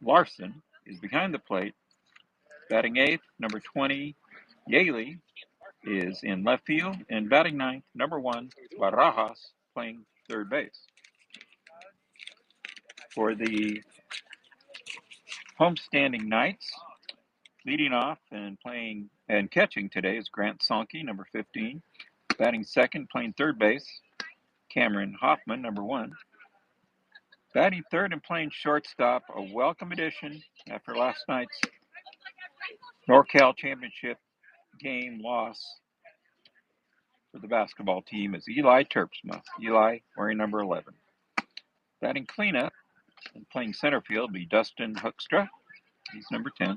Larson is behind the plate. Batting eighth, number 20, Yaley is in left field. And batting ninth, number 1, Barajas, playing third base. For the homestanding Knights, leading off and playing and catching today is Grant Sankey, number 15. Batting second, playing third base, Cameron Hoffman, number 1. Batting third and playing shortstop, a welcome addition after last night's NorCal Championship game loss for the basketball team is Eli Terpsma. Eli wearing number 11. Batting cleanup and playing center field will be Dustin Hoekstra. He's number 10.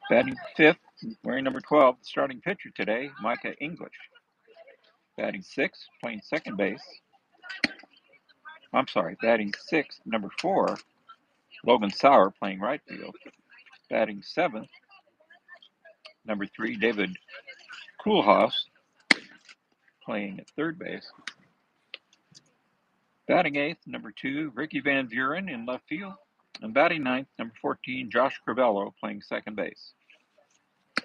Batting fifth, wearing number 12, starting pitcher today, Micah English. Batting sixth, playing second base. Batting sixth, number 4, Logan Sauer, playing right field. Batting seventh, number 3, David Koolhaas, playing at third base. Batting eighth, number 2, Ricky Van Buren in left field. And batting ninth, number 14, Josh Crivello, playing second base. The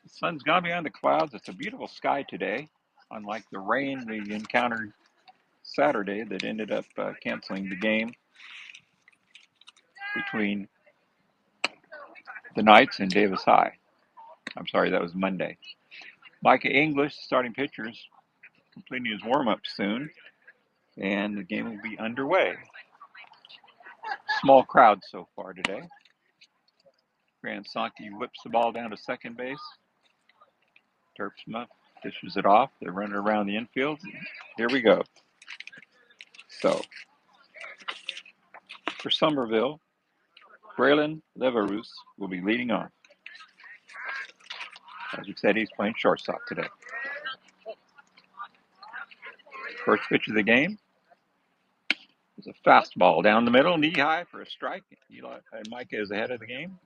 sun's gone behind the clouds. It's a beautiful sky today, unlike the rain we encountered Saturday that ended up canceling the game between the Knights and Davis High. That was Monday. Micah English, starting pitcher, is completing his warm-up soon, and the game will be underway. Small crowd so far today. Grant Sankey whips the ball down to second base. Terpsma dishes it off. They're running around the infield. Here we go. So, for Summerville, Braylon Leverus will be leading off. As we said, he's playing shortstop today. First pitch of the game is a fastball down the middle, knee high for a strike. Eli and Micah is ahead of the game.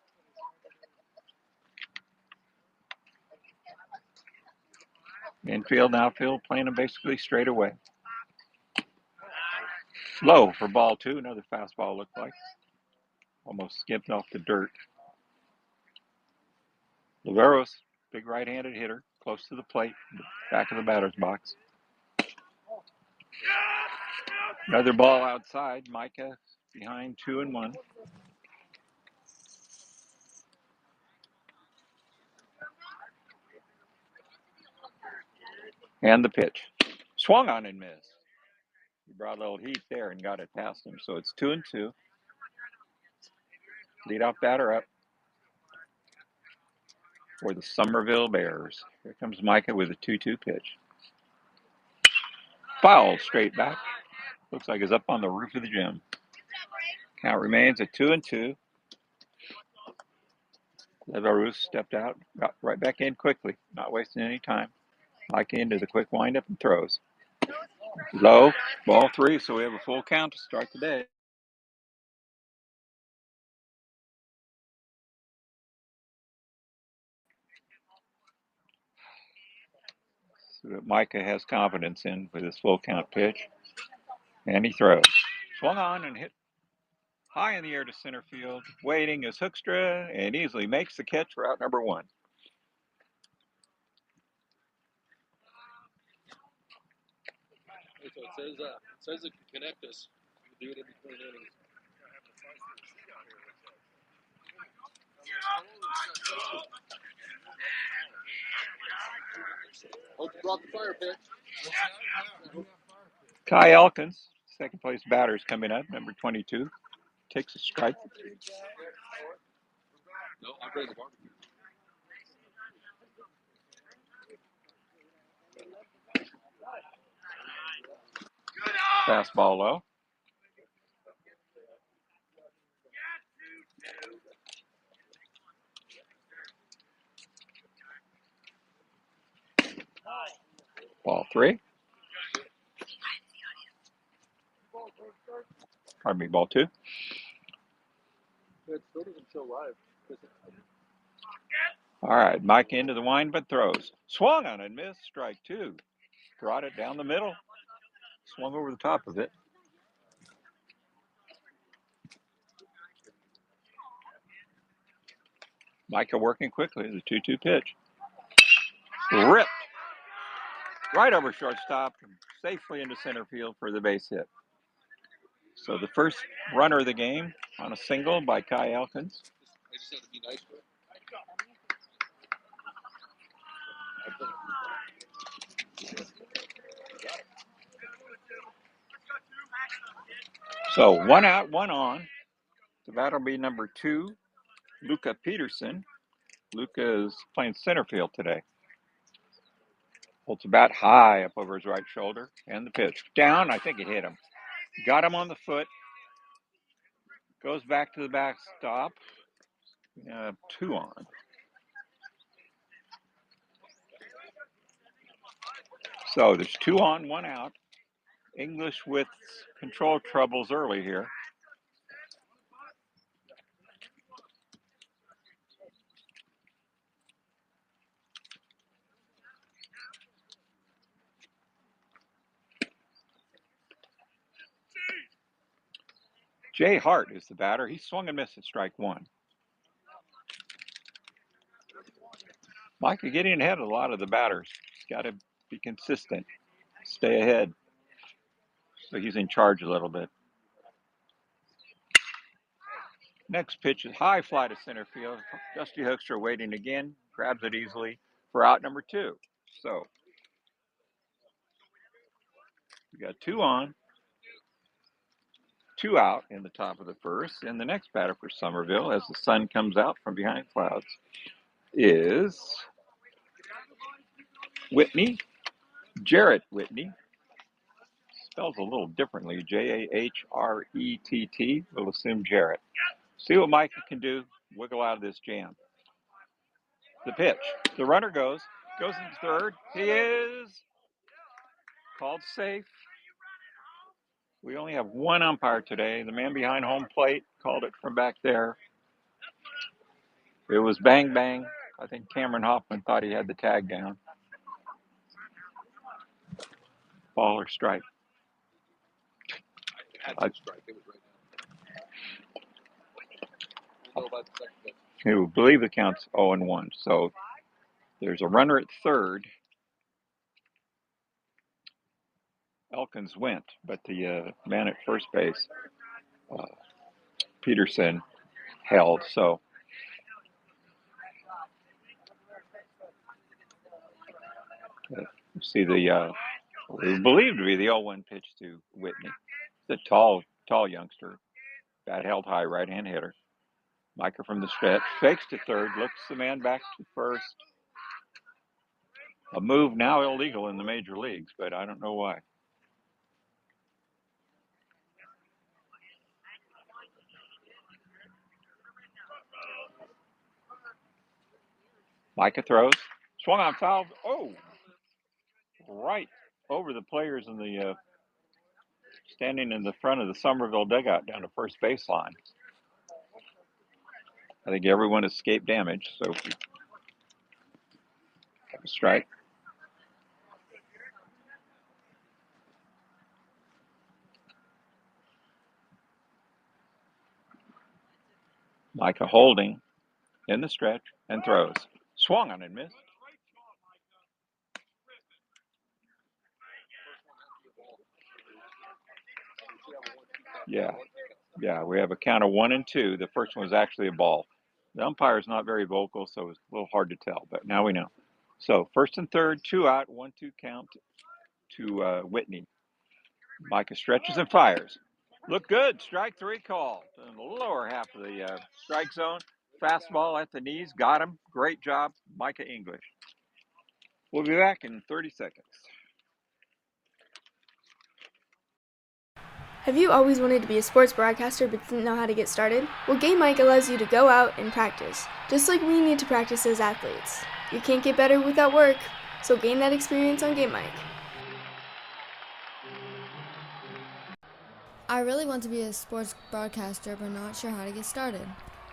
Infield and outfield playing them basically straight away. Low for ball 2. Another fastball looked like. Almost skipped off the dirt. Leveros, big right-handed hitter, close to the plate, back of the batter's box. Another ball outside. Micah behind 2-1. And the pitch. Swung on and missed. He brought a little heat there and got it past him. So it's 2-2. Leadoff batter up for the Summerville Bears. Here comes Micah with a 2-2 pitch. Foul straight back. Looks like it's up on the roof of the gym. Count remains at 2-2. Leverus stepped out, got right back in quickly, not wasting any time. Micah into the quick windup and throws. Low, ball 3, so we have a full count to start the day. So that Micah has confidence in with his full count pitch. And he throws. Swung on and hit high in the air to center field. Waiting is Hoekstra and easily makes the catch for out number 1. So it says it can connect us. We do it in between innings. Hope you brought the fire pitch. Kai Elkins, second place batter, is coming up, number 22. Takes a strike. No, I'll bring the barbecue. Fastball low. Ball 3. Pardon me, ball 2. It still doesn't show live. All right, Mike into the wind, but throws. Swung on and missed. Strike 2. Brought it down the middle. Swung over the top of it. Micah working quickly. The 2-2 pitch. Ripped right over shortstop and safely into center field for the base hit. So the first runner of the game on a single by Kai Elkins. I just had to be nice to her. So 1 out, 1 on. So that'll be number 2, Luca Peterson. Luca is playing center field today. Holds the bat high up over his right shoulder. And the pitch. Down, I think it hit him. Got him on the foot. Goes back to the backstop. 2 on. So there's 2 on, 1 out. English with control troubles early here. Jay Hart is the batter. He swung and missed at strike 1. Micah getting ahead of a lot of the batters. He's got to be consistent, stay ahead. So he's in charge a little bit. Next pitch is high fly to center field. Dusty Hoekstra waiting again, grabs it easily for out number 2. So we got 2 on, 2 out in the top of the first. And the next batter for Summerville, as the sun comes out from behind clouds, is Whitney, Jarrett Whitney. Spells a little differently, Jahrett. We'll assume Jarrett. See what Micah can do. Wiggle out of this jam. The pitch. The runner goes into third. He is called safe. We only have 1 umpire today. The man behind home plate called it from back there. It was bang, bang. I think Cameron Hoffman thought he had the tag down. Ball or strike? I had to strike. It was right now. We'll go about the second pitch. I believe the count's 0-1. So there's a runner at third. Elkins went, but the man at first base, Peterson, held. So you see the believed to be the 0-1 pitch to Whitney. He's a tall youngster. Bat held high, right-hand hitter. Micah from the stretch, fakes to third, looks the man back to first. A move now illegal in the major leagues, but I don't know why. Micah throws, swung on foul. Oh, right over the players in the standing in the front of the Summerville dugout down to first baseline. I think everyone escaped damage, so have a strike. Micah holding in the stretch and throws. Swung on and missed. Yeah, we have a count of 1 and 2. The first one was actually a ball. The umpire is not very vocal, so it's a little hard to tell, but now we know. So first and third, 2 out, 1-2 count to Whitney. Micah stretches and fires. Look good. Strike 3 call in the lower half of the strike zone. Fastball at the knees. Got him. Great job, Micah English. We'll be back in 30 seconds. Have you always wanted to be a sports broadcaster but didn't know how to get started? Well, Game Mic allows you to go out and practice, just like we need to practice as athletes. You can't get better without work, so gain that experience on Game Mic. I really want to be a sports broadcaster, but not sure how to get started.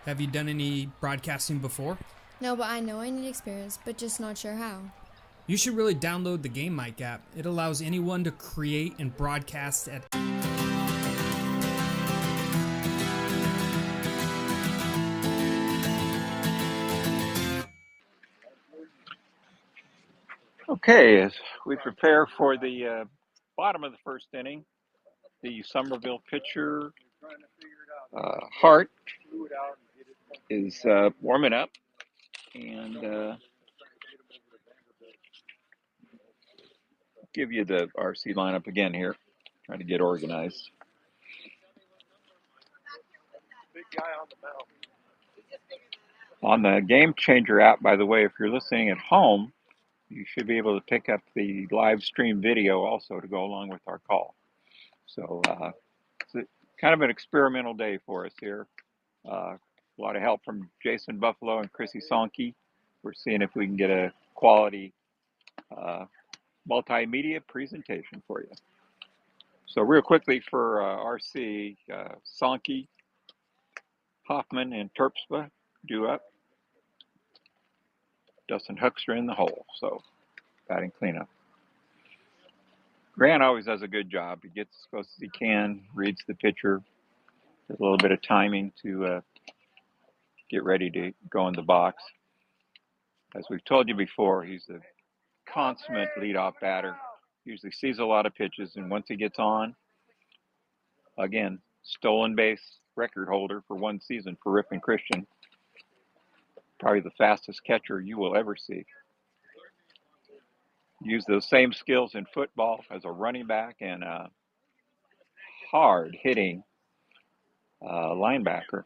Have you done any broadcasting before? No, but I know I need experience, but just not sure how. You should really download the Game Mic app. It allows anyone to create and broadcast at Okay, as we prepare for the bottom of the first inning, the Summerville pitcher, Hart, is warming up, and give you the RC lineup again here, trying to get organized. On the Game Changer app, by the way, if you're listening at home, you should be able to pick up the live stream video also to go along with our call. So it's kind of an experimental day for us here. A lot of help from Jason Buffalo and Chrissy Sonke. We're seeing if we can get a quality multimedia presentation for you. So real quickly for RC, Sonke, Hoffman, and Terpstra due up. Dustin Huckster in the hole, so batting cleanup. Grant always does a good job. He gets as close as he can, reads the pitcher, does a little bit of timing to get ready to go in the box. As we've told you before, he's a consummate leadoff batter. Usually sees a lot of pitches, and once he gets on, again, stolen base record holder for one season for Ripon Christian. Probably the fastest catcher you will ever see. Use those same skills in football as a running back and a hard-hitting linebacker.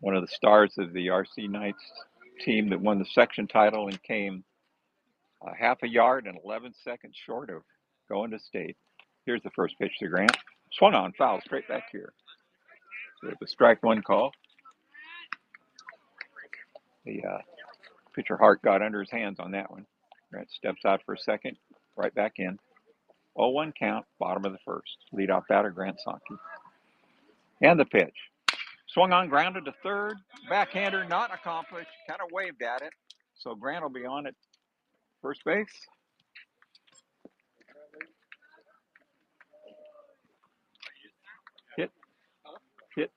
One of the stars of the RC Knights team that won the section title and came half a yard and 11 seconds short of going to state. Here's the first pitch to Grant. Swung on, foul, straight back here. So the strike one call. The pitcher Hart got under his hands on that one. Grant steps out for a second, right back in. 0-1 count, bottom of the first. Leadoff batter, Grant Sonke. And the pitch. Swung on, grounded to third. Backhander, not accomplished. Kind of waved at it. So Grant will be on at first base. Hit. Hit.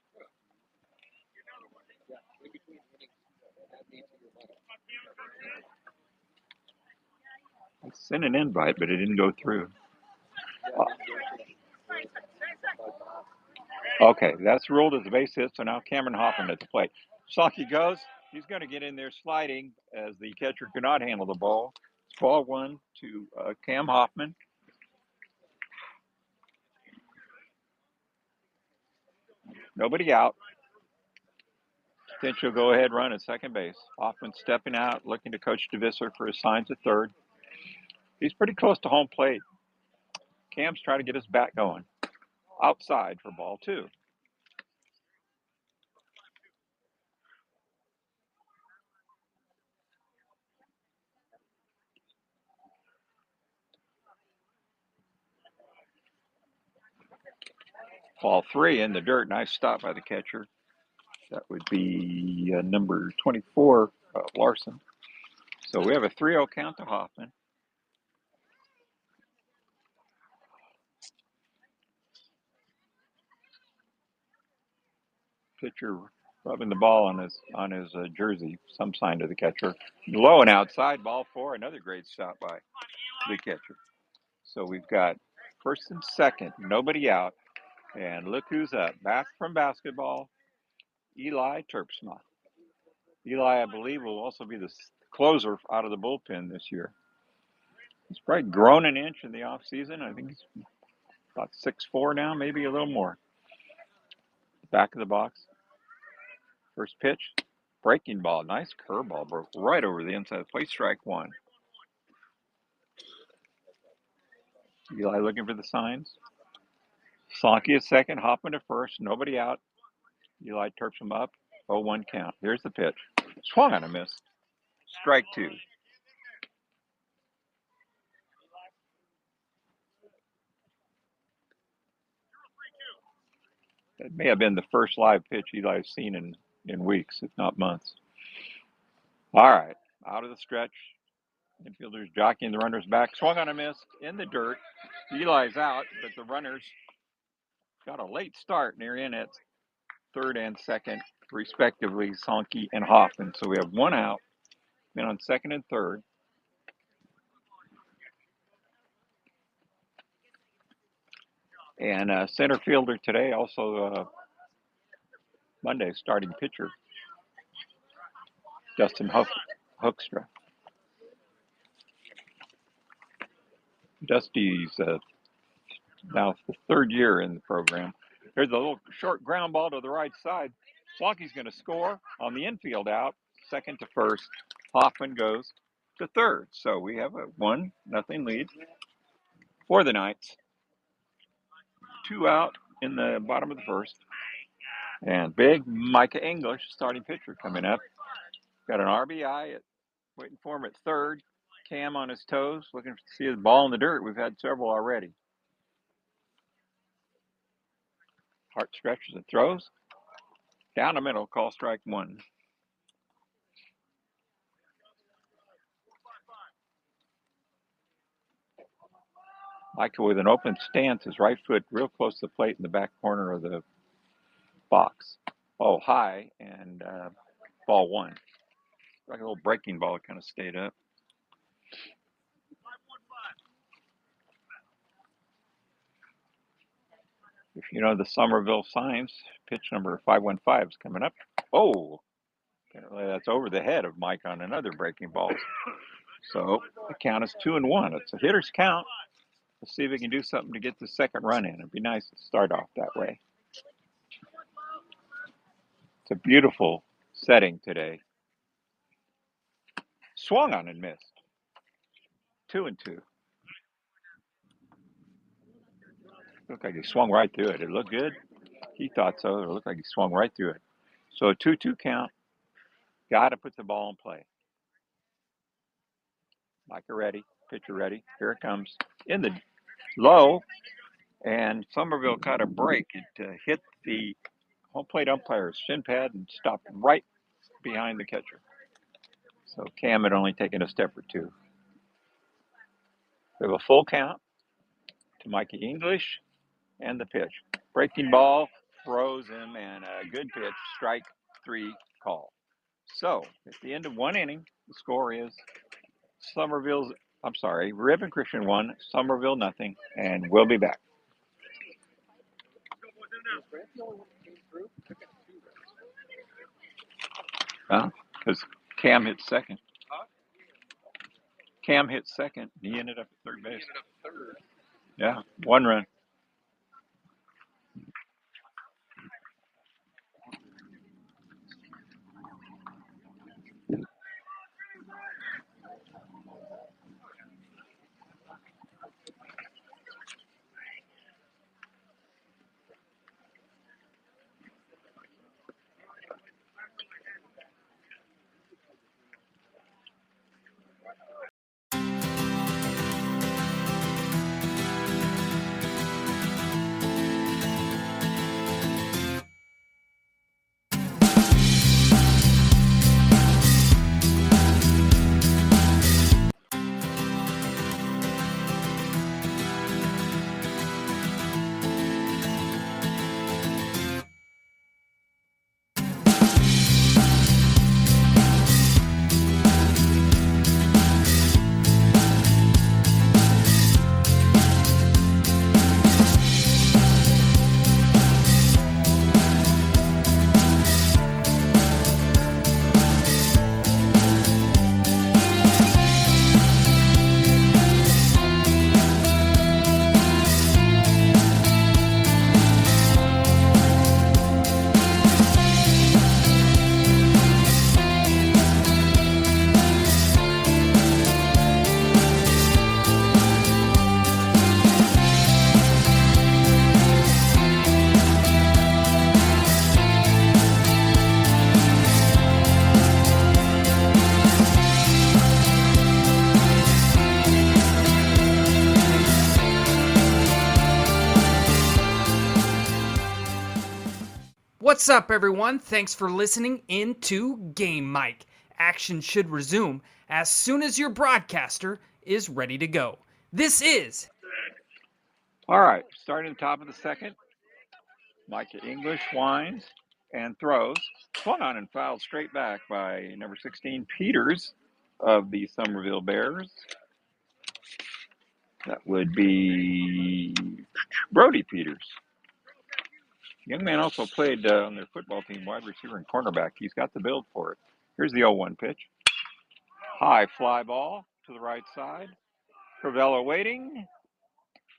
I sent an invite, but it didn't go through. Okay, that's ruled as a base hit, so now Cameron Hoffman at the plate. Sonke goes. He's going to get in there sliding as the catcher could not handle the ball. It's ball one to Cam Hoffman. Nobody out. Potential go-ahead run at second base. Hoffman stepping out, looking to Coach DeVisser for his signs at third. He's pretty close to home plate. Cam's trying to get his bat going. Outside for ball two. Ball three in the dirt. Nice stop by the catcher. That would be number 24, Larson. So we have a 3-0 count to Hoffman. Pitcher rubbing the ball on his jersey, some sign to the catcher. Low and outside, ball four. Another great stop by the catcher. So we've got first and second, nobody out. And look who's up. Back from basketball, Eli Terpstra. Eli, I believe, will also be the closer out of the bullpen this year. He's probably grown an inch in the offseason. I think he's about 6'4" now, maybe a little more. Back of the box. First pitch, breaking ball. Nice curveball, broke right over the inside of the plate. Strike one. Eli looking for the signs. Sonke at second, Hoffman to first, nobody out. Eli turps him up, 0-1 count. Here's the pitch. Swung on a miss. Strike two. It may have been the first live pitch Eli's seen in weeks, if not months. All right, out of the stretch. Infielders jockeying the runners back. Swung on a miss in the dirt. Eli's out, but the runners got a late start near in at third and second, respectively, Sonke and Hoffman. So we have one out Men on second and third. And center fielder today, also Monday starting pitcher, Dustin Hoekstra. Dusty's now the third year in the program. There's a little short ground ball to the right side. Slonky's going to score on the infield out, second to first. Hoffman goes to third. So we have a 1-0 lead for the Knights. 2 out in the bottom of the first. And big Micah English, starting pitcher, coming up. Got an RBI waiting for him at third. Cam on his toes, looking to see his ball in the dirt. We've had several already. Hart stretches and throws. Down the middle, call strike 1. Micah with an open stance, his right foot real close to the plate in the back corner of the box. Oh, high, and ball 1. Like a little breaking ball, kind of stayed up. If you know the Summerville signs, pitch number 515 is coming up. Oh, apparently that's over the head of Mike on another breaking ball. So the count is 2-1. It's a hitter's count. Let's see if we can do something to get the second run in. It'd be nice to start off that way. It's a beautiful setting today. Swung on and missed. 2-2. Looked like he swung right through it. It looked good. He thought so. It looked like he swung right through it. So a 2-2 count. Got to put the ball in play. Micah ready. Pitcher ready. Here it comes. In the low. And Summerville caught a break. It hit the home plate umpire's shin pad and stopped right behind the catcher. So Cam had only taken a step or two. We have a full count to Mikey English and the pitch. Breaking ball, throws him, and a good pitch, strike 3 call. So at the end of 1 inning, the score is Ripon Christian 1, Summerville nothing, and we'll be back. Because Cam hit second. Cam hit second. He ended up at third base. Yeah, 1 run. What's up, everyone? Thanks for listening into Game Mic. Action should resume as soon as your broadcaster is ready to go. This is... All right, starting at the top of the second. Micah English winds and throws. Swung on and fouled straight back by number 16, Peters. of the Summerville Bears. That would be Brody Peters. Young man also played on their football team, wide receiver and cornerback. He's got the build for it. Here's the 0-1 pitch. High fly ball to the right side. Crivello waiting.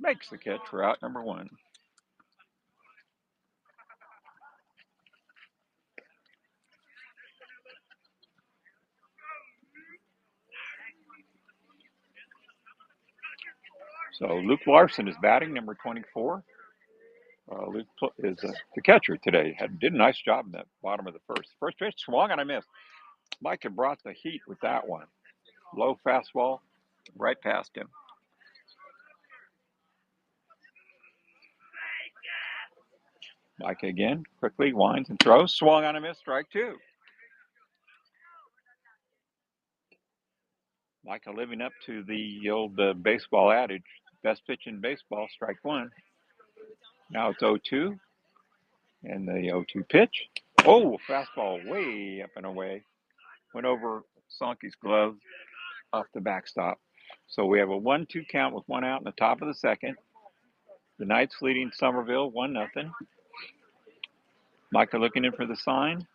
Makes the catch for out number 1. So Luke Larson is batting, number 24. Luke is the catcher today. Did a nice job in that bottom of the first. First pitch swung and I missed. Micah brought the heat with that one. Low fastball, right past him. Micah again, quickly winds and throws. Swung on a miss, strike 2. Micah living up to the old baseball adage, best pitch in baseball, strike 1. Now it's 0-2. And the 0-2 pitch. Oh, fastball way up and away. Went over Sonky's glove off the backstop. So we have a 1-2 count with 1 out in the top of the second. The Knights leading Summerville 1-0. Micah looking in for the sign.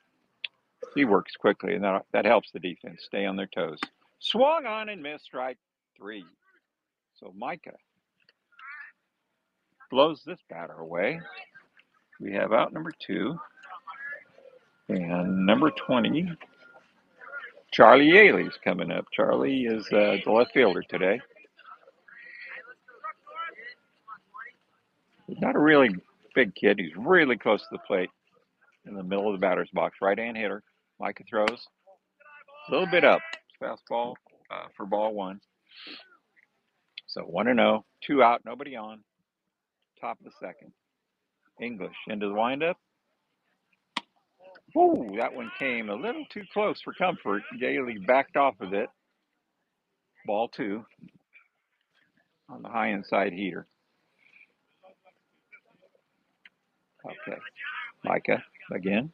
He works quickly, and that helps the defense stay on their toes. Swung on and missed, strike 3. So Micah blows this batter away. We have out number 2. And number 20, Charlie Yaley's coming up. Charlie is the left fielder today. He's not a really big kid. He's really close to the plate in the middle of the batter's box. Right-hand hitter. Micah throws. A little bit up. Fastball for ball 1. So 1-0. 2 out. Nobody on. Top of the second. English into the windup. Ooh, that one came a little too close for comfort. Yaley backed off of it. Ball 2 on the high inside heater. Okay. Micah again.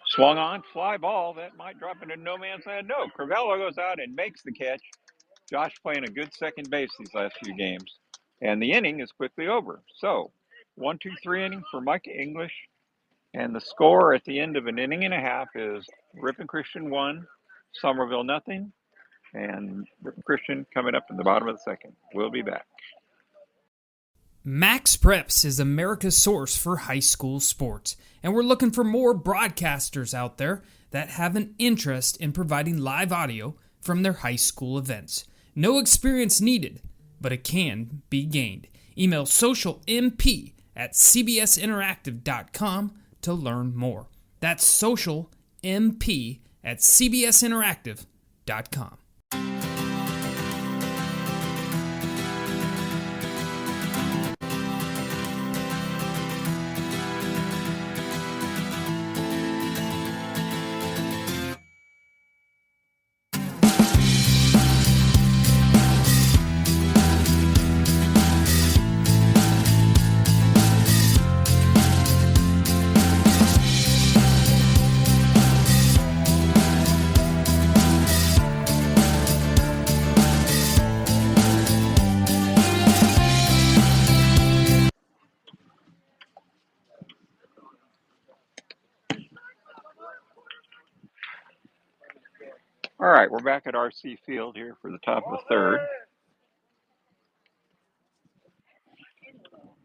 Swung on, fly ball. That might drop into no man's land. No, Crivello goes out and makes the catch. Josh playing a good second base these last few games. And the inning is quickly over. So, 1-2-3 inning for Micah English. And the score at the end of an inning and a half is Ripon Christian 1, Summerville nothing. And Ripon Christian coming up in the bottom of the second. We'll be back. Max Preps is America's source for high school sports, and we're looking for more broadcasters out there that have an interest in providing live audio from their high school events. No experience needed, but it can be gained. Email socialmp@cbsinteractive.com to learn more. That's socialmp@cbsinteractive.com. All right, we're back at RC Field here for the top of the third.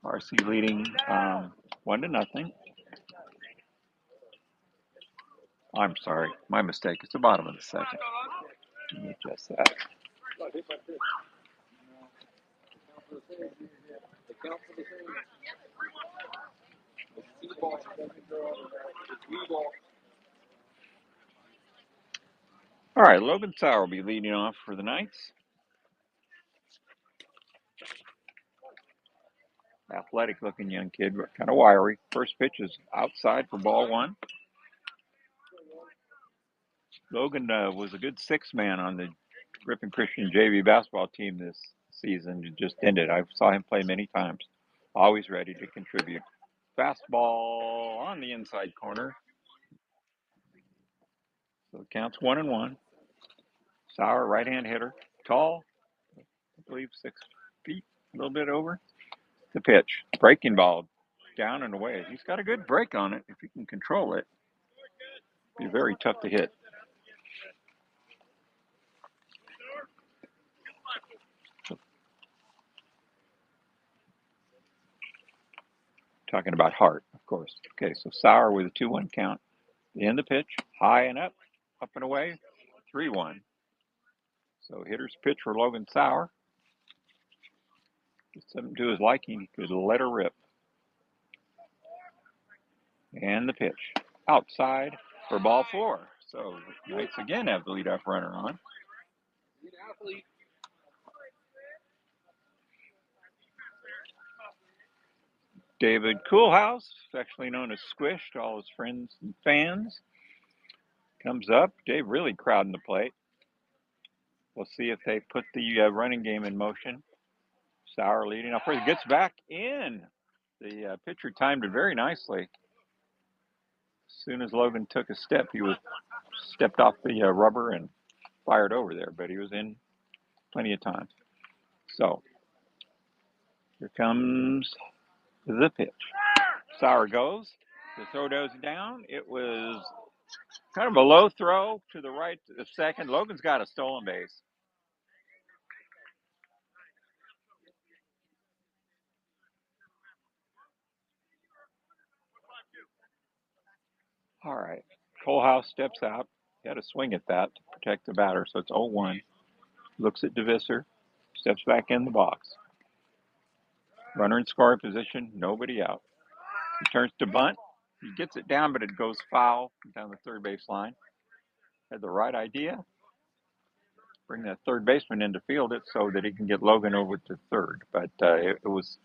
RC leading 1-0. I'm sorry, my mistake. It's the bottom of the second. Let me adjust that. All right, Logan Sauer will be leading off for the Knights. Athletic looking young kid, but kind of wiry. First pitch is outside for ball 1. Logan was a good 6-man on the Ripon Christian JV basketball team this season. It just ended. I saw him play many times. Always ready to contribute. Fastball on the inside corner. So it counts 1-1. Sauer, right-hand hitter, tall, I believe 6 feet, a little bit over. The pitch, breaking ball, down and away. He's got a good break on it. If he can control it, be very tough to hit. Talking about heart, of course. Okay, so Sauer with a 2-1 count. In the pitch, high and up and away, 3-1. So hitter's pitch for Logan Sauer. Get something to his liking. He could let her rip. And the pitch, outside for ball 4. So Knights again have the leadoff runner on. David Coolhouse, affectionately known as Squish to all his friends and fans, comes up. Dave really crowding the plate. We'll see if they put the running game in motion. Sauer leading off first, gets back in. The pitcher timed it very nicely. As soon as Logan took a step, he was stepped off the rubber and fired over there, but he was in plenty of time. So here comes the pitch. Sauer goes. The throw goes down. It was kind of a low throw to the right of second. Logan's got a stolen base. All right. Colehouse steps out. He had a swing at that to protect the batter, so it's 0-1. Looks at DeVisser. Steps back in the box. Runner in scoring position. Nobody out. He turns to bunt. He gets it down, but it goes foul down the third base line. Had the right idea. Bring that third baseman in to field it so that he can get Logan over to third. But it was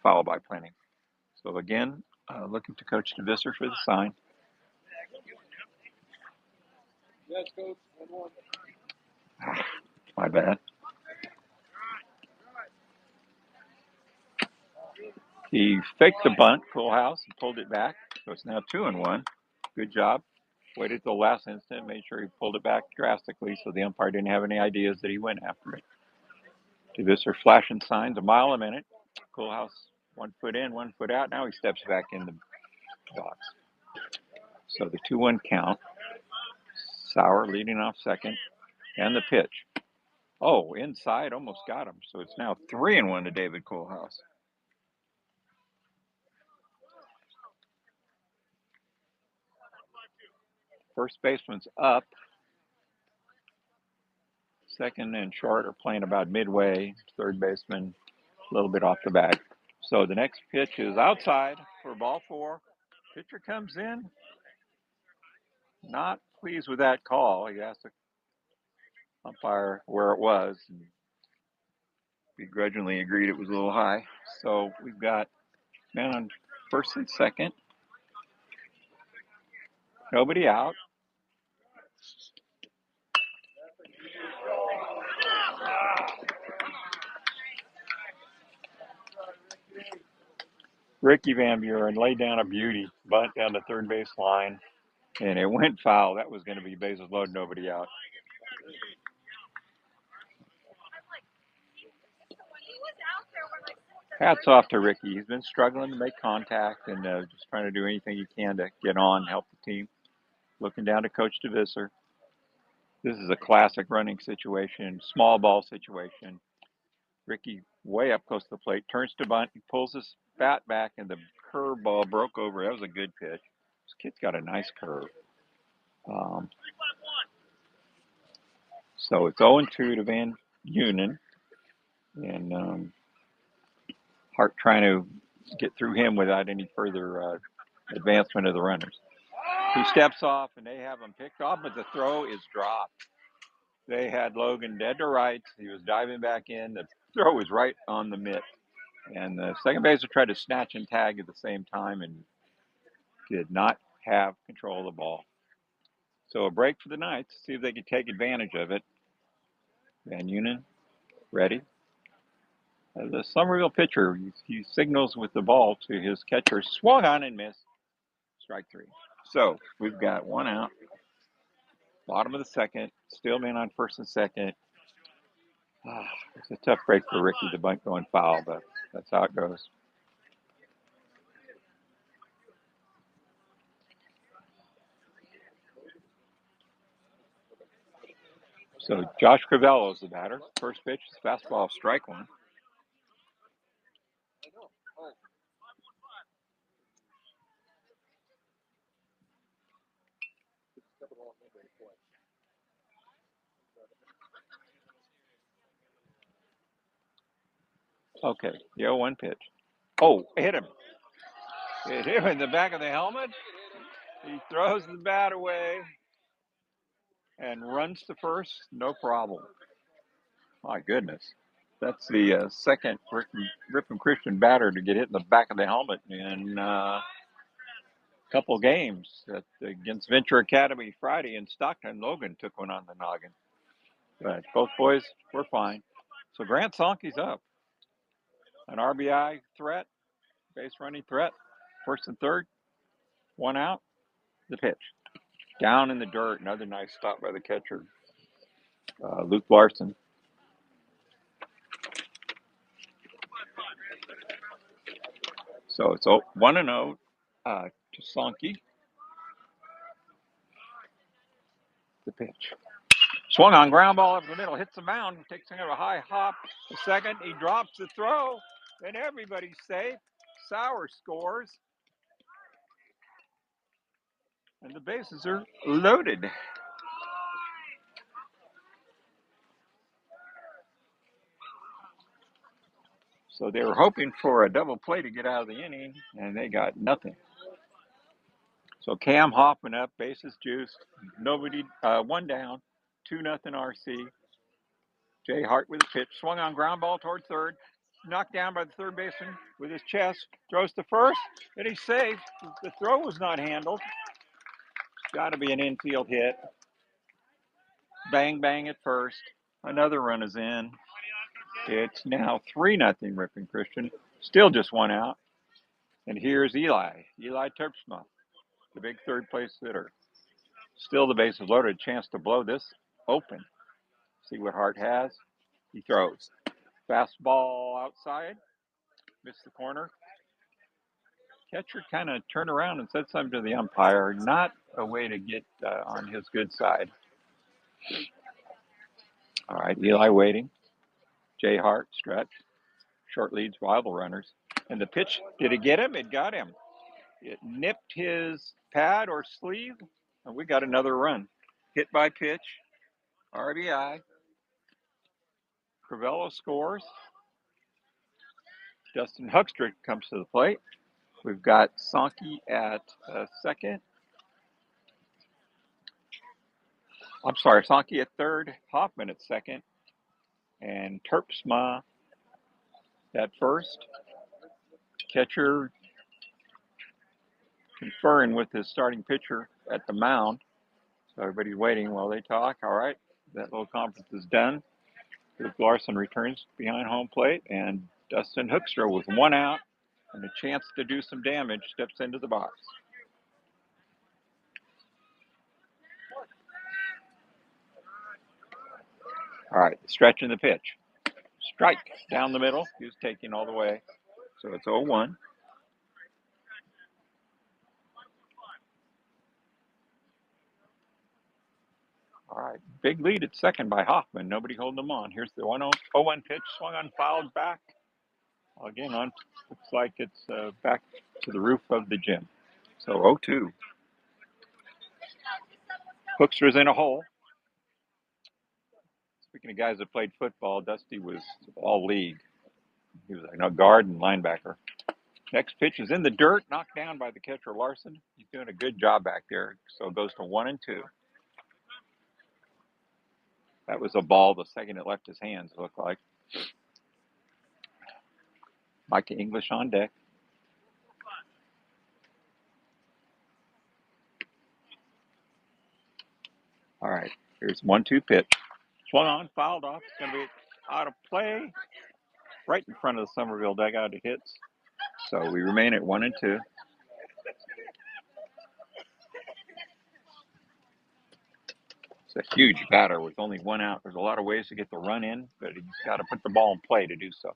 foul by plenty. So again, looking to Coach DeVisser for the sign. Yes, Coach. 1-1. My bad. He faked the bunt, Coolhouse, and pulled it back. So it's now 2-1. Good job. Waited till the last instant, made sure he pulled it back drastically so the umpire didn't have any ideas that he went after it. DeVisser flashing signs a mile a minute. Coolhouse 1 foot in, 1 foot out. Now he steps back in the box. So the 2-1 count. Sauer leading off second. And the pitch. Oh, inside, almost got him. So it's now 3-1 to David Coolhouse. First baseman's up. Second and short are playing about midway. Third baseman a little bit off the bag. So the next pitch is outside for ball 4. Pitcher comes in. Not pleased with that call. He asked the umpire where it was. And begrudgingly agreed it was a little high. So we've got men on first and second. Nobody out. Ricky Van Buren laid down a beauty, bunt down the third base line, and it went foul. That was going to be bases loaded, nobody out. Hats off to Ricky. He's been struggling to make contact and just trying to do anything he can to get on, help the team. Looking down to Coach DeVisser. This is a classic running situation, small ball situation. Ricky way up close to the plate, turns to bunt, he pulls his bat back, and the curve ball broke over. That was a good pitch. This kid's got a nice curve. So it's 0-2 to Van Buren, and Hart trying to get through him without any further advancement of the runners. He steps off, and they have him picked off, but the throw is dropped. They had Logan dead to rights. He was diving back in. The throw was right on the mitt. And the second baseman tried to snatch and tag at the same time and did not have control of the ball. So a break for the Knights. See if they can take advantage of it. Van Buren, ready. The Summerville pitcher, he signals with the ball to his catcher. Swung on and missed. Strike 3. So we've got 1 out. Bottom of the second. Still man on first and second. It's a tough break for Ricky to bunt going foul, but that's how it goes. So Josh Crivello is the batter. First pitch is fastball, strike one. Okay, the 0-1 pitch. Oh, it hit him. It hit him in the back of the helmet. He throws the bat away and runs to first. No problem. My goodness. That's the second Ripon Christian batter to get hit in the back of the helmet in a couple games against Venture Academy Friday in Stockton. Logan took one on the noggin. But both boys were fine. So Grant Sonke's up. An RBI threat, base running threat, first and third, one out, the pitch. Down in the dirt, another nice stop by the catcher, Luke Larson. So it's 1-0 to Sonke. The pitch. Swung on, ground ball up the middle, hits the mound, takes a high hop. The second, he drops the throw, and everybody's safe. Sauer scores. And the bases are loaded. So they were hoping for a double play to get out of the inning, and they got nothing. So Cam Hoffman up, bases juiced, nobody, one down, 2-0 RC. Jay Hart with a pitch, swung on ground ball toward third, knocked down by the third baseman with his chest, throws to first, and he's safe. The throw was not handled. Got to be an infield hit. Bang, bang at first. Another run is in. It's now 3-0 Ripon Christian. Still just one out. And here's Eli Terpsma, the big third place hitter. Still the bases loaded. Chance to blow this open. See what Hart has. He throws. Fastball outside. Missed the corner. Catcher kind of turned around and said something to the umpire. Not a way to get on his good side. All right, Eli waiting. Jay Hart, stretch. Short leads, rival runners. And the pitch, did it get him? It got him. It nipped his pad or sleeve, and we got another run. Hit by pitch, RBI. Crivello scores. Dustin Huckster comes to the plate. We've got Sonke at second. I'm sorry, Sonke at third, Hoffman at second, and Terpsma at first. Catcher conferring with his starting pitcher at the mound. So everybody's waiting while they talk. All right, that little conference is done. Luke Larson returns behind home plate, and Dustin Hoekstra with one out and a chance to do some damage steps into the box. All right, stretching the pitch. Strike down the middle. He was taking all the way. So it's 0-1. All right, big lead at second by Hoffman. Nobody holding them on. Here's the 1-0 pitch. Swung on, fouled back. Again, looks like it's back to the roof of the gym. So 0-2. Hookster's in a hole. Speaking of guys that played football, Dusty was all league. He was a guard and linebacker. Next pitch is in the dirt, knocked down by the catcher Larson. He's doing a good job back there. So it goes to 1-2. That was a ball the second it left his hands, it looked like. Micah English on deck. All right, here's 1-2 pitch. Swung on, fouled off. It's going to be out of play. Right in front of the Summerville dugout, it hits. So we remain at 1-2. a huge batter with only one out. There's a lot of ways to get the run in, but he's got to put the ball in play to do so.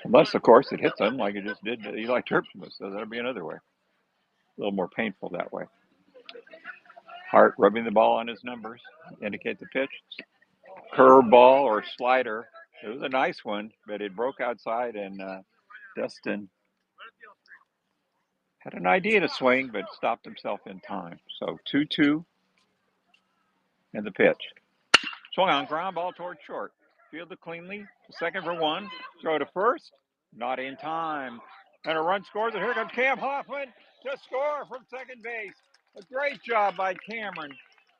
Unless, of course, it hits him like it just did to Eli Turpin, so that'll be another way. A little more painful that way. Hart rubbing the ball on his numbers, indicate the pitch. Curveball or slider. It was a nice one, but it broke outside, and Dustin had an idea to swing, but stopped himself in time. So 2-2, and the pitch. Swung on, ground ball toward short. Fielded cleanly. Second for one. Throw to first. Not in time. And a run scores, and here comes Cam Hoffman to score from second base. A great job by Cameron.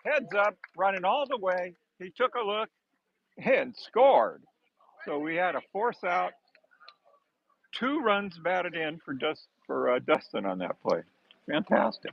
Heads up, running all the way. He took a look and scored. So we had a force out. 2 runs batted in for Dustin on that play. Fantastic.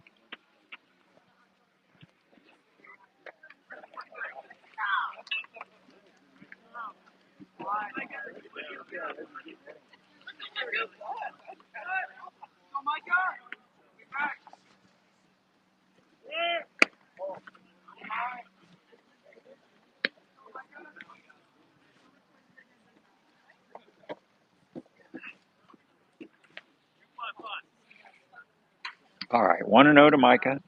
All right, 1-0 to Micah.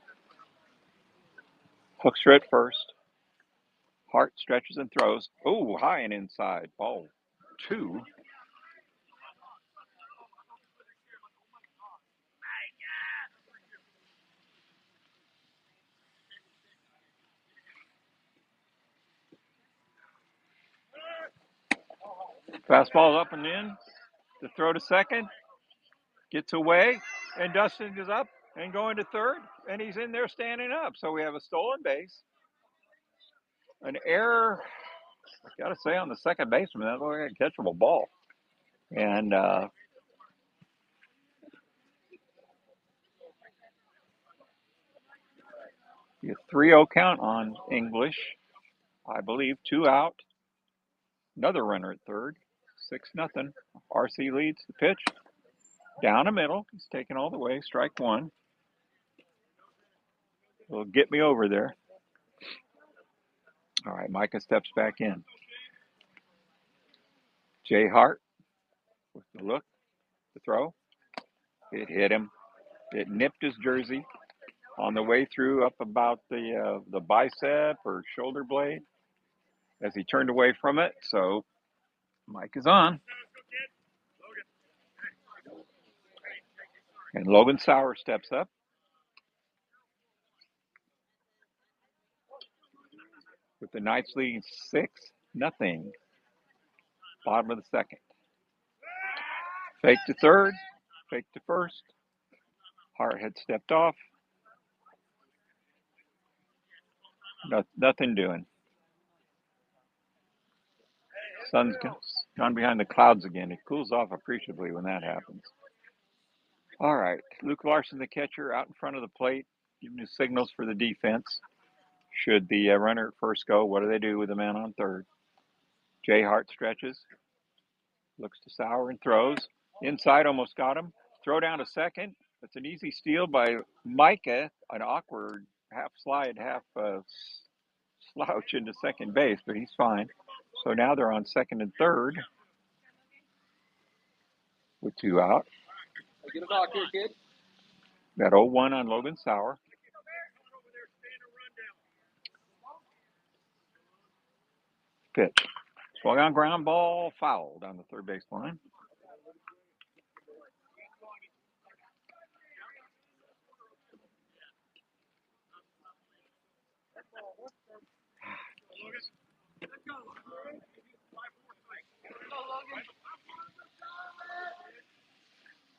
Hooks her at first. Hart stretches and throws. Oh, high and inside. Ball 2. Fastball up and in. The throw to second. Gets away. And Dustin is up and going to third. And he's in there standing up. So we have a stolen base. An error, I got to say, on the second baseman. That looked like a catchable ball. And a 3-0 count on English. I believe 2 out. Another runner at third. 6-0. RC leads the pitch. Down the middle. He's taken all the way. Strike 1. Will get me over there. All right, Micah steps back in. Jay Hart with the look, the throw. It hit him. It nipped his jersey on the way through up about the bicep or shoulder blade as he turned away from it. So Mike is on. And Logan Sauer steps up. With the Knights leading 6-0. Bottom of the second. Fake to third. Fake to first. Hart had stepped off. Nothing doing. Sun's gone behind the clouds again. It cools off appreciably when that happens. All right. Luke Larson, the catcher, out in front of the plate, giving his signals for the defense. Should the runner at first go, what do they do with the man on third? Jay Hart stretches. Looks to Sauer and throws. Inside, almost got him. Throw down to second. That's an easy steal by Micah. An awkward half slide, half slouch into second base, but he's fine. So now they're on second and third with 2 out. Get a knock here, kid. Got 0-1 on Logan Sauer. Pitch. Swung on ground ball, foul down the third base line.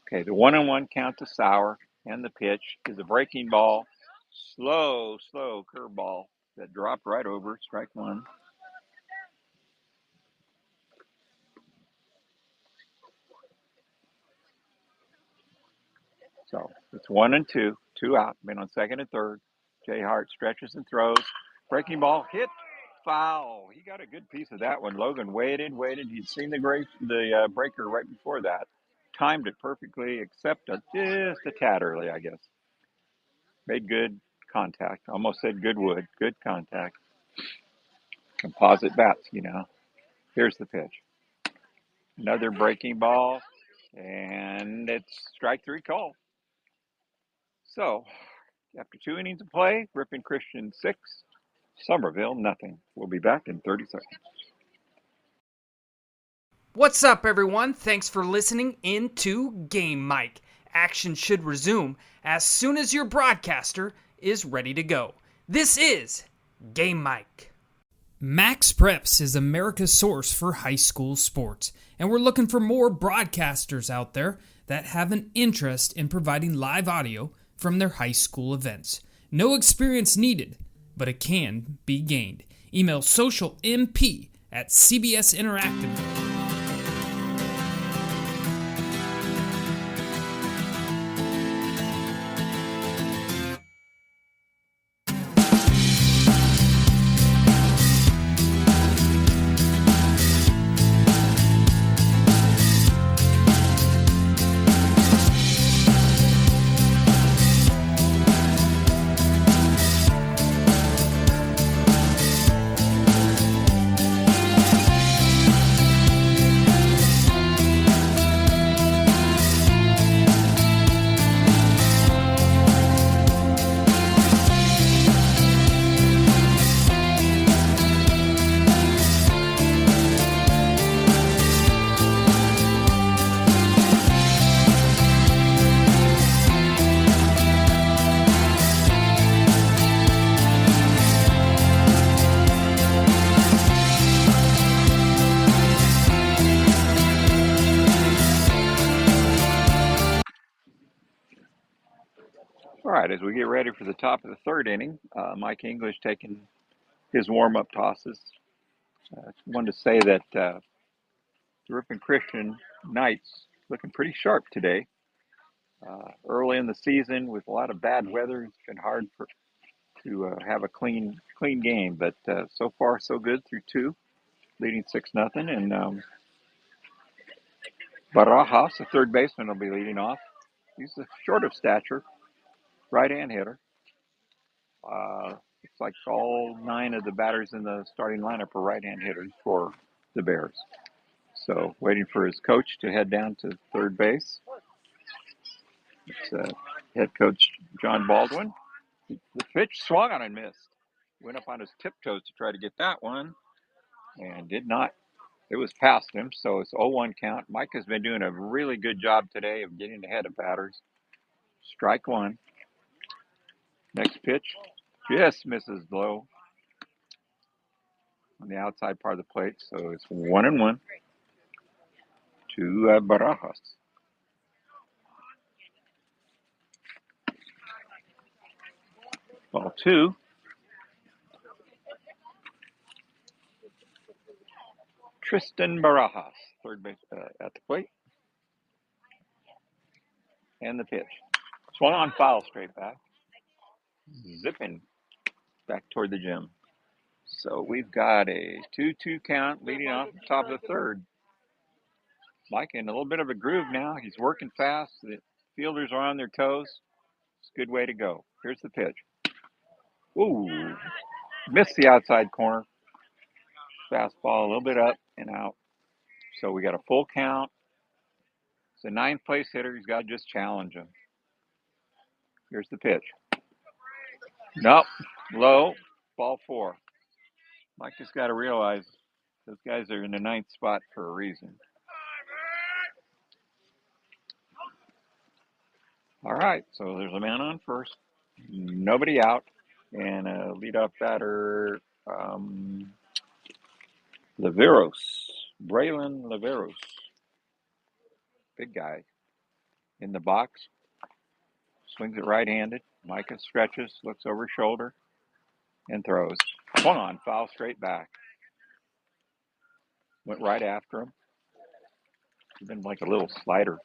Okay, the 1-1 count to Sauer, and the pitch is a breaking ball. Slow curveball that dropped right over, strike 1. So it's 1-2, 2 out, been on second and third. Jay Hart stretches and throws. Breaking ball hit, foul. He got a good piece of that one. Logan waited. He'd seen the breaker right before that. Timed it perfectly, except just a tad early, I guess. Made good contact. Almost said good wood. Good contact. Composite bats, you know. Here's the pitch. Another breaking ball, and it's strike three call. So, after 2 innings of play, Ripon Christian 6, Summerville nothing. We'll be back in 30 seconds. What's up, everyone? Thanks for listening into Game Mic. Action should resume as soon as your broadcaster is ready to go. This is Game Mic. Max Preps is America's source for high school sports, and we're looking for more broadcasters out there that have an interest in providing live audio from their high school events. No experience needed, but it can be gained. Email socialmp@cbsinteractive. All right, as we get ready for the top of the third inning, Mike English taking his warm-up tosses. I wanted to say that the Ripon Christian Knights looking pretty sharp today. Early in the season with a lot of bad weather, it's been hard to have a clean game, but so far so good through two, leading 6-0. And Barajas, the third baseman, will be leading off. He's short of stature, right-hand hitter. It's like all 9 of the batters in the starting lineup are right-hand hitters for the Bears. So waiting for his coach to head down to third base. It's head coach John Baldwin. The pitch swung on and missed. Went up on his tiptoes to try to get that one and did not. It was past him, so it's 0-1 count. Mike has been doing a really good job today of getting ahead of batters. Strike one. Next pitch just misses low on the outside part of the plate, so it's 1-1 to Barajas. Ball two. Tristan Barajas, third base at the plate. And the pitch. Swung on foul straight back. Zipping back toward the gym. So we've got a 2-2 count leading off the top of the third. Mike in a little bit of a groove now. He's working fast. The fielders are on their toes. It's a good way to go. Here's the pitch. Ooh, missed the outside corner. Fastball a little bit up and out. So we got a full count. It's a 9th place hitter. He's got to just challenge him. Here's the pitch. Nope. Low. Ball 4. Mike just got to realize those guys are in the 9th spot for a reason. All right. So there's a man on first. Nobody out. And a leadoff batter, Leveros. Braylon Leveros. Big guy. In the box. Swings it right-handed. Micah stretches, looks over his shoulder, and throws. Swung on, foul straight back. Went right after him. It's been like a little slider.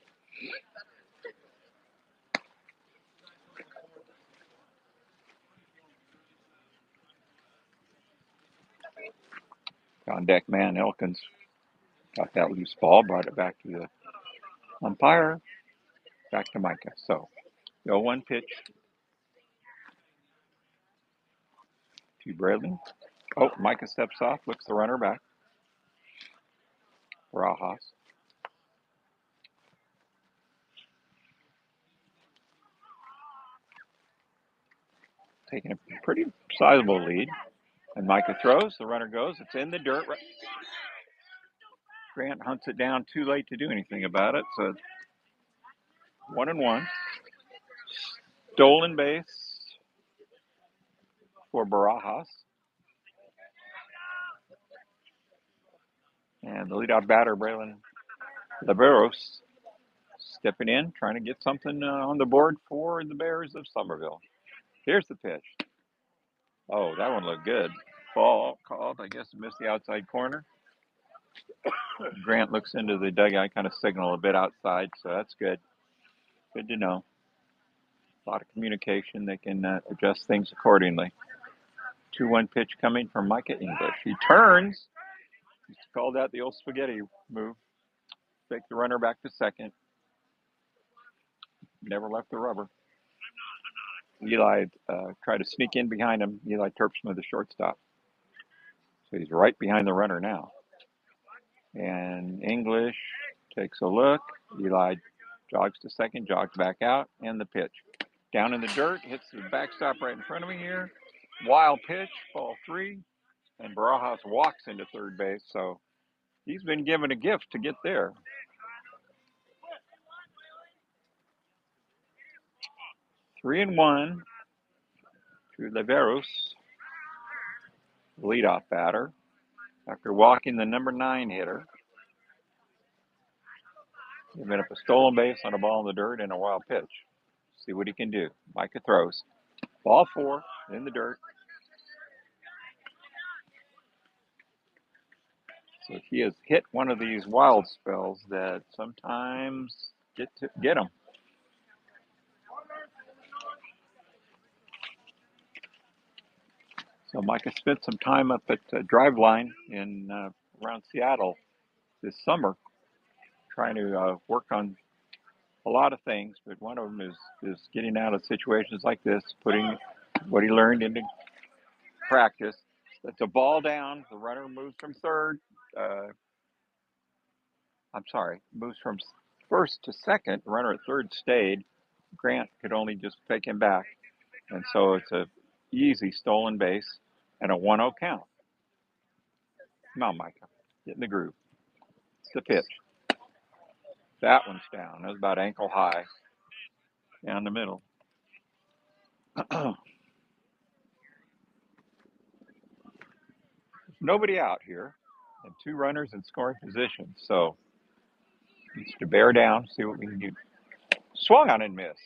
On deck man Elkins got that loose ball, brought it back to the umpire, back to Micah. So, 0-1 pitch. to Bradley. Oh, Micah steps off, flips the runner back. Barajas. Taking a pretty sizable lead. And Micah throws. The runner goes. It's in the dirt. Grant hunts it down too late to do anything about it. So 1-1. Stolen base for Barajas. And the leadoff batter, Braylon Liberos, stepping in, trying to get something on the board for the Bears of Summerville. Here's the pitch. Oh, that one looked good. Ball called. I guess missed the outside corner. Grant looks into the dugout, kind of signal a bit outside, so that's good. Good to know. A lot of communication. They can adjust things accordingly. 2-1 pitch coming from Micah English. He turns. He's called out the old spaghetti move. Take the runner back to second. Never left the rubber. Eli tried to sneak in behind him. Eli Terpsma, the shortstop. So he's right behind the runner now. And English takes a look. Eli jogs to second, jogs back out, and the pitch. Down in the dirt, hits the backstop right in front of me here. Wild pitch, ball 3. And Barajas walks into third base, so he's been given a gift to get there. Three and one to Liberos, leadoff batter, after walking the number 9 hitter. Giving up a stolen base on a ball in the dirt and a wild pitch. See what he can do. Micah throws. Ball 4 in the dirt. So he has hit one of these wild spells that sometimes get him. So Micah spent some time up at Driveline in around Seattle this summer, trying to work on a lot of things, but one of them is getting out of situations like this, putting what he learned into practice. That's a ball down. The runner moves from third. Moves from first to second. The runner at third stayed. Grant could only just take him back. And so it's a easy stolen base and a 1-0 count. Come on, Micah. Get in the groove. It's the pitch. That one's down. That was about ankle high down the middle. Nobody out here and 2 runners in scoring position. So needs to bear down, see what we can do. Swung on and missed.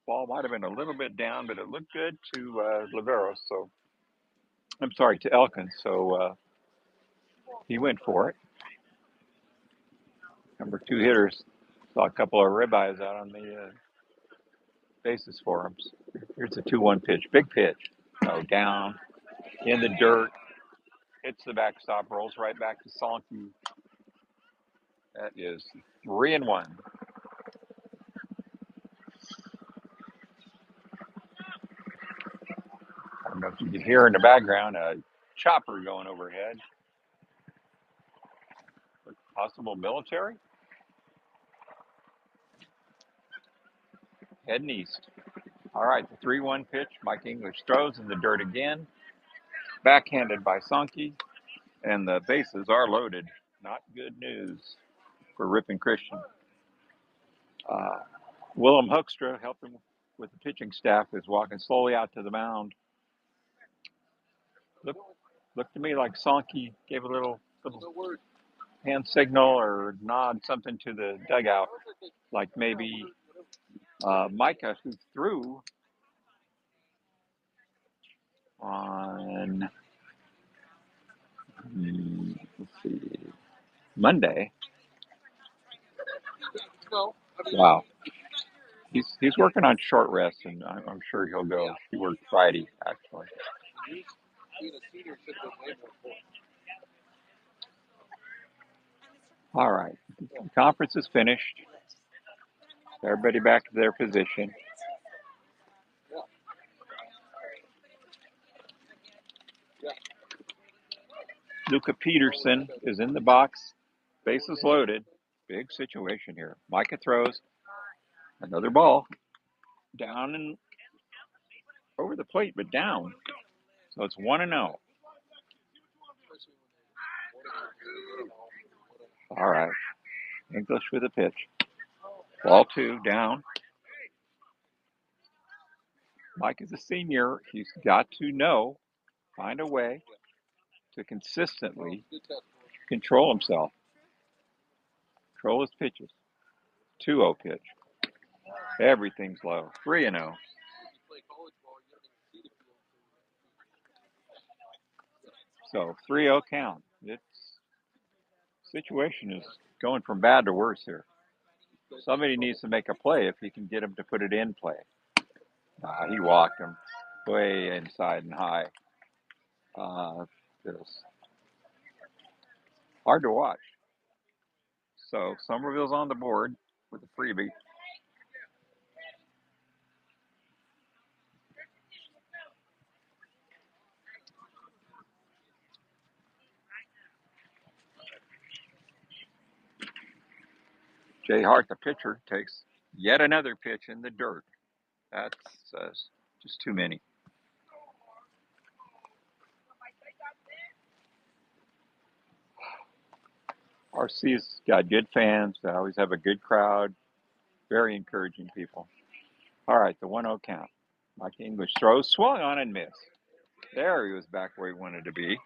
Ball might have been a little bit down, but it looked good to Liberos. So to Elkins. So he went for it. Number 2 hitters saw a couple of ribeyes out on the bases for him. Here's a 2-1 pitch. Big pitch. Down in the dirt. Hits the backstop, rolls right back to Sankey. That is 3 and 1. I don't know if you can hear in the background a chopper going overhead. Possible military. Heading east. All right, the 3-1 pitch. Mike English throws in the dirt again. Backhanded by Sankey. And the bases are loaded. Not good news for Ripon Christian. Willem Hoekstra, helping with the pitching staff, is walking slowly out to the mound. Looked to me like Sankey gave a little hand signal or nod something to the dugout, like maybe Micah, who threw on Monday. Wow. He's working on short rest, and I'm sure he'll go. He worked Friday, actually. All right. The conference is finished. Everybody back to their position. Luca Peterson is in the box. Bases loaded. Big situation here. Micah throws. Another ball. Down and over the plate, but down. So it's 1-0. All right. English with a pitch. Ball 2, down. Mike is a senior. He's got to find a way to consistently control himself. Control his pitches. 2-0 pitch. Everything's low. 3-0. So 3-0 count. It's situation is going from bad to worse here. Somebody needs to make a play if he can get him to put it in play. He walked him way inside and high. It's hard to watch. So Summerville's on the board with a freebie. Jay Hart, the pitcher, takes yet another pitch in the dirt. That's just too many. RC's got good fans. They always have a good crowd. Very encouraging people. All right, the 1-0 count. Mike English throws, swung on and missed. There he was back where he wanted to be.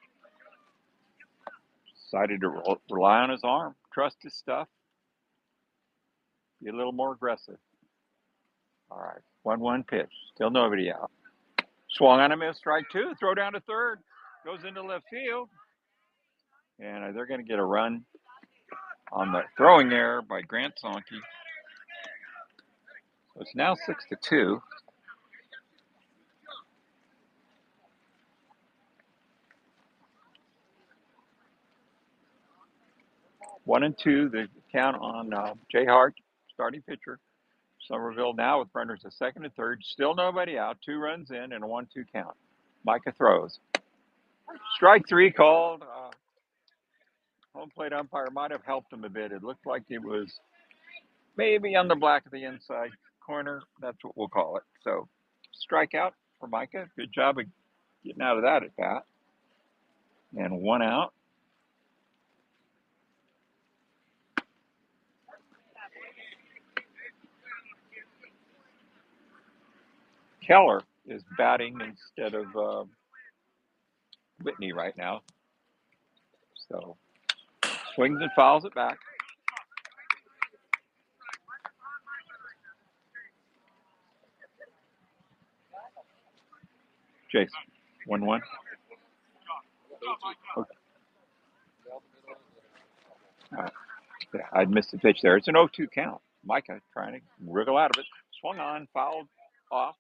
Decided to rely on his arm, trust his stuff, be a little more aggressive. All right, 1-1 pitch. Still nobody out. Swung on a miss, strike 2, throw down to third. Goes into left field. And they're going to get a run on the throwing error by Grant Sonke. So it's now 6-2. One and two, the count on Jay Hart, starting pitcher. Summerville now with runners at second and third. Still nobody out. 2 runs in and a 1-2 count. Micah throws. Strike 3 called. Home plate umpire might have helped him a bit. It looked like it was maybe on the black of the inside corner. That's what we'll call it. So strikeout for Micah. Good job of getting out of that at bat. And 1 out. Keller is batting instead of Whitney right now. So swings and fouls it back. Jason, 1-1. Okay. Yeah, I'd missed the pitch there. It's an 0-2 count. Micah trying to wriggle out of it. Swung on, fouled off.